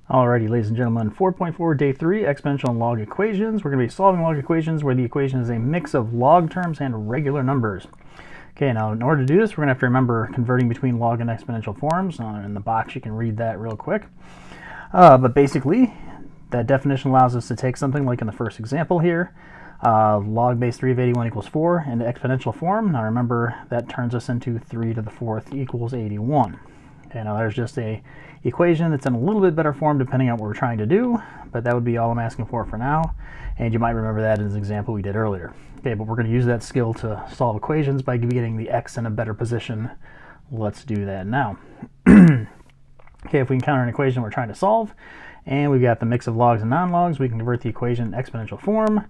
Alrighty, ladies and gentlemen, 4.4, day 3, exponential and log equations. We're going to be solving log equations where the equation is a mix of log terms and regular numbers. Okay, now in order to do this, we're going to have to remember converting between log and exponential forms. In the box, you can read that real quick. But basically, that definition allows us to take something like in the first example here, log base 3 of 81 equals 4 into exponential form. Now remember, that turns us into 3 to the 4th equals 81. Okay, now there's just a equation that's in a little bit better form depending on what we're trying to do, but that would be all I'm asking for now. And you might remember that as an example we did earlier. Okay, but we're going to use that skill to solve equations by getting the x in a better position. Let's do that now. Okay, if we encounter an equation we're trying to solve, and we've got the mix of logs and non-logs, we can convert the equation to exponential form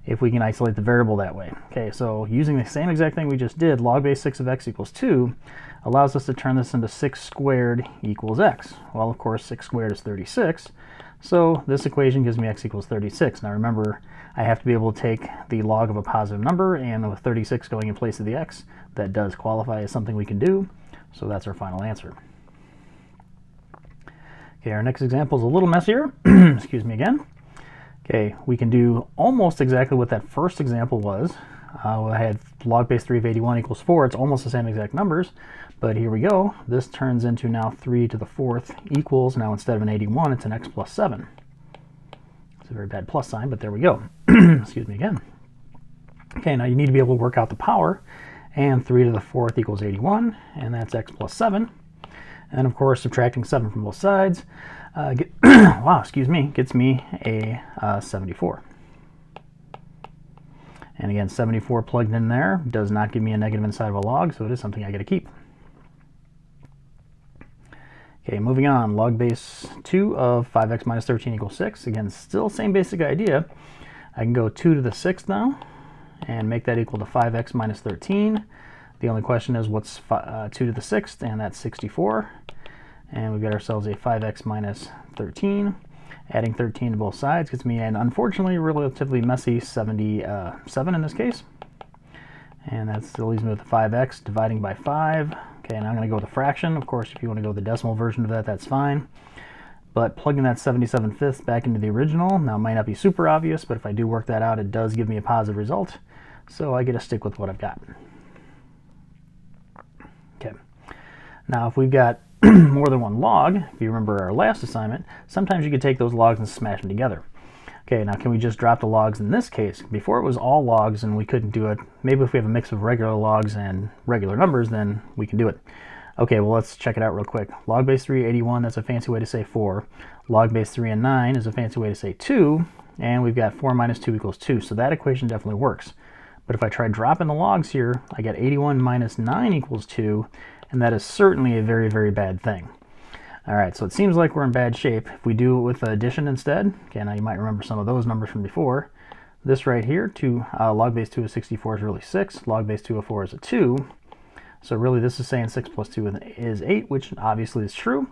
if we can isolate the variable that way. Okay, so using the same exact thing we just did, log base 6 of x equals 2, allows us to turn this into 6 squared equals x. Well, of course, 6 squared is 36, so this equation gives me x equals 36. Now remember, I have to be able to take the log of a positive number, and with 36 going in place of the x, that does qualify as something we can do, so that's our final answer. Okay, our next example is a little messier. Excuse me again. Okay, we can do almost exactly what that first example was. I had log base 3 of 81 equals 4. It's almost the same exact numbers, but here we go. This turns into now 3 to the 4th equals, now instead of an 81, it's an x plus 7. It's a very bad plus sign, but there we go. Excuse me again. Okay, now you need to be able to work out the power, and 3 to the 4th equals 81, and that's x plus 7. And of course, subtracting 7 from both sides, gets me a 74. And again, 74 plugged in there does not give me a negative inside of a log, so it is something I get to keep. Okay, moving on, log base 2 of 5x minus 13 equals 6. Again, still same basic idea. I can go 2 to the 6th now and make that equal to 5x minus 13. The only question is what's 2 to the 6th, and that's 64. And we've got ourselves a 5x minus 13. Adding 13 to both sides gets me an unfortunately relatively messy 77 in this case. And that still leaves me with a 5x dividing by 5. Okay, and I'm going to go with a fraction. Of course, if you want to go the decimal version of that, that's fine. But plugging that 77/5 back into the original, now it might not be super obvious, but if I do work that out, it does give me a positive result. So I get to stick with what I've got. Okay, now if we've got more than one log, if you remember our last assignment, sometimes you could take those logs and smash them together. Okay, now can we just drop the logs in this case? Before it was all logs and we couldn't do it. Maybe if we have a mix of regular logs and regular numbers, then we can do it. Okay, well let's check it out real quick. Log base 3, 81, that's a fancy way to say 4. Log base 3 and 9 is a fancy way to say 2. And we've got 4 minus 2 equals 2, so that equation definitely works. But if I try dropping the logs here, I get 81 minus 9 equals 2, and that is certainly a very, very bad thing. All right, so it seems like we're in bad shape. If we do it with addition instead, okay, now you might remember some of those numbers from before. This right here, log base 2 of 64 is really 6. Log base 2 of 4 is a 2. So really this is saying 6 plus 2 is 8, which obviously is true.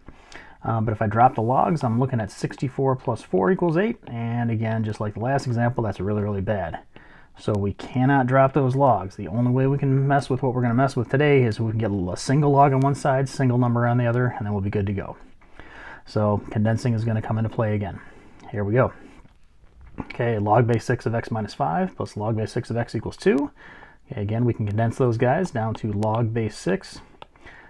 But if I drop the logs, I'm looking at 64 plus 4 equals 8. And again, just like the last example, that's really, really bad. So we cannot drop those logs. The only way we can mess with what we're going to mess with today is we can get a single log on one side, single number on the other, and then we'll be good to go. So condensing is going to come into play again. Here we go. Okay, log base 6 of x minus 5 plus log base 6 of x equals 2. Okay, again, we can condense those guys down to log base 6.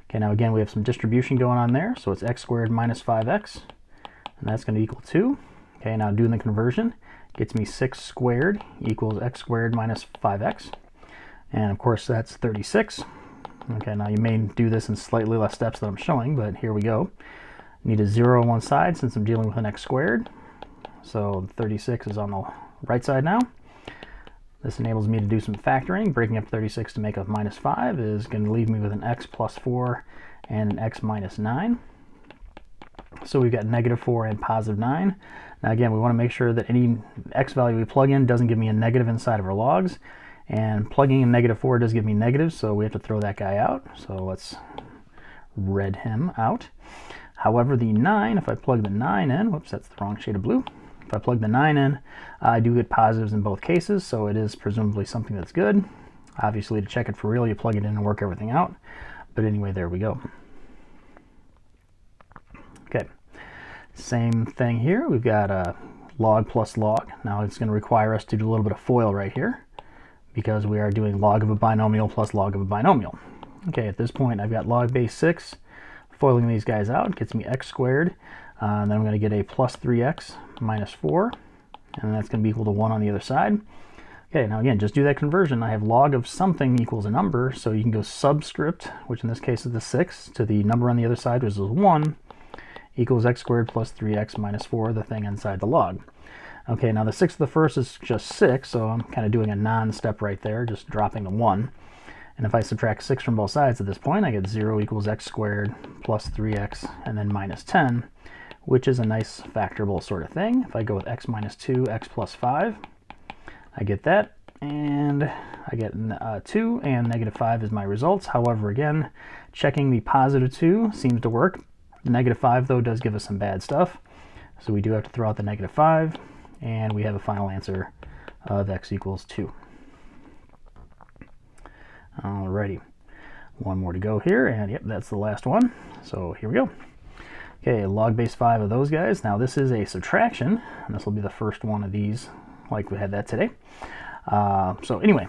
Okay, now again, we have some distribution going on there, so it's x squared minus 5x, and that's going to equal 2. Okay, now doing the conversion gets me 6 squared equals x squared minus 5x. And of course that's 36. Okay, now you may do this in slightly less steps than I'm showing, but here we go. Need a 0 on one side since I'm dealing with an x squared. So 36 is on the right side now. This enables me to do some factoring. Breaking up 36 to make a minus 5 is going to leave me with an x plus 4 and an x minus 9. So we've got negative 4 and positive 9. Now again, we want to make sure that any x value we plug in doesn't give me a negative inside of our logs. And plugging in negative 4 does give me negatives, so we have to throw that guy out. So let's red him out. However, the 9, if I plug the 9 in, whoops, that's the wrong shade of blue. If I plug the 9 in, I do get positives in both cases, so it is presumably something that's good. Obviously, to check it for real, you plug it in and work everything out. But anyway, there we go. Okay. Same thing here. We've got a log plus log. Now it's going to require us to do a little bit of FOIL right here because we are doing log of a binomial plus log of a binomial. Okay, at this point I've got log base 6. Foiling these guys out gets me x squared. And then I'm going to get a plus 3x minus 4. And that's going to be equal to 1 on the other side. Okay, now again, just do that conversion. I have log of something equals a number, so you can go subscript, which in this case is the 6, to the number on the other side, which is 1, equals x squared plus 3x minus 4, the thing inside the log. Okay, now the 6 to the first is just 6, so I'm kind of doing a non-step right there, just dropping the 1. And if I subtract 6 from both sides at this point, I get 0 equals x squared plus 3x and then minus 10, which is a nice factorable sort of thing. If I go with x minus 2, x plus 5, I get that, and I get 2, and negative 5 is my results. However, again, checking the positive 2 seems to work. The negative 5, though, does give us some bad stuff, so we do have to throw out the negative 5, and we have a final answer of x equals 2. Alrighty, one more to go here, and yep, that's the last one. So here we go. Okay, log base 5 of those guys. Now this is a subtraction, and this will be the first one of these, like we had that today. So anyway,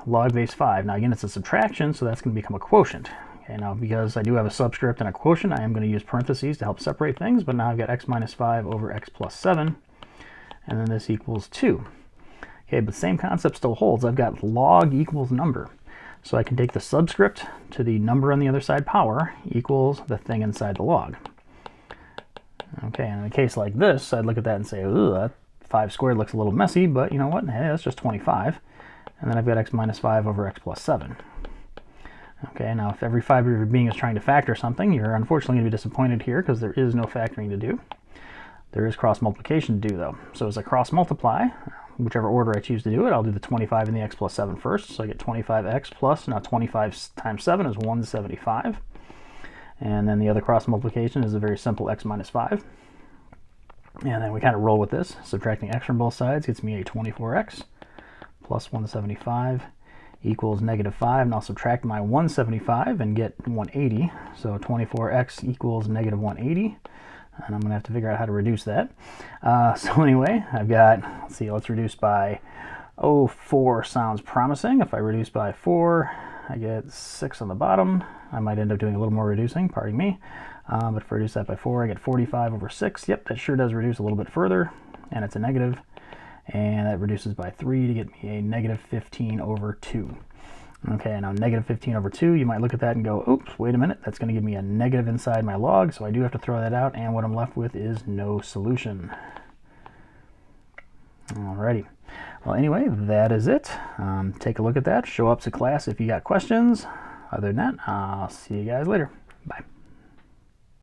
log base 5. Now again, it's a subtraction, so that's going to become a quotient. Okay, now because I do have a subscript and a quotient, I am going to use parentheses to help separate things, but now I've got x minus 5 over x plus 7, and then this equals 2. Okay, but same concept still holds. I've got log equals number. So I can take the subscript to the number on the other side power equals the thing inside the log. Okay, and in a case like this, I'd look at that and say, ooh, that 5 squared looks a little messy, but you know what? Hey, that's just 25. And then I've got x minus 5 over x plus 7. Okay, now if every fiber of your being is trying to factor something, you're unfortunately going to be disappointed here because there is no factoring to do. There is cross multiplication to do, though. So as I cross multiply, whichever order I choose to do it, I'll do the 25 and the x plus 7 first. So I get 25x plus, now 25 times 7 is 175. And then the other cross multiplication is a very simple x minus 5. And then we kind of roll with this. Subtracting x from both sides gets me a 24x plus 175 equals negative 5. And I'll subtract my 175 and get 180. So 24x equals negative 180. And I'm going to have to figure out how to reduce that. So anyway, I've got, let's see, let's reduce by, 4 sounds promising. If I reduce by 4, I get 6 on the bottom. I might end up doing a little more reducing, pardon me. But if I reduce that by 4, I get 45 over 6. Yep, that sure does reduce a little bit further, and it's a negative. And that reduces by 3 to get me a negative 15 over 2. Okay, now negative 15 over 2, you might look at that and go, oops, wait a minute, that's going to give me a negative inside my log, so I do have to throw that out, and what I'm left with is no solution. Alrighty. Well, anyway, that is it. Take a look at that. Show up to class if you got questions. Other than that, I'll see you guys later. Bye.